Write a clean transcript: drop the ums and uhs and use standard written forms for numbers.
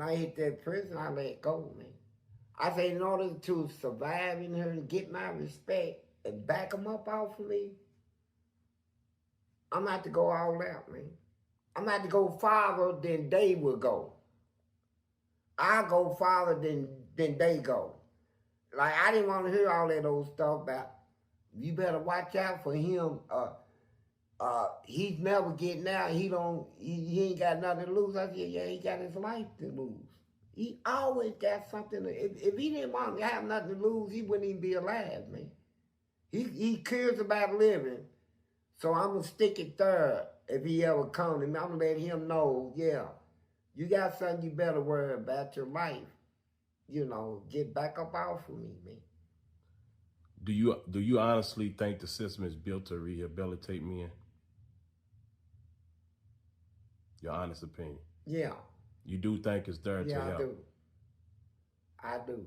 I hit that prison, I let go, man. I say in order to survive in here and get my respect and back them up off of me, I'm not to go all out, man. I'm not to go farther than they will go. I go farther than they go. Like I didn't want to hear all that old stuff about you better watch out for him. He's never getting out. He ain't got nothing to lose. I said, yeah, he got his life to lose. He always got something. If he didn't want to have nothing to lose, he wouldn't even be alive, man. He cares about living. So I'm going to stick it there if he ever comes to me. I'm going to let him know, yeah, you got something you better worry about your life. You know, get back up off of me, man. Do you honestly think the system is built to rehabilitate men? Your honest opinion. Yeah. You do think it's there to Yeah, I help? do. I do.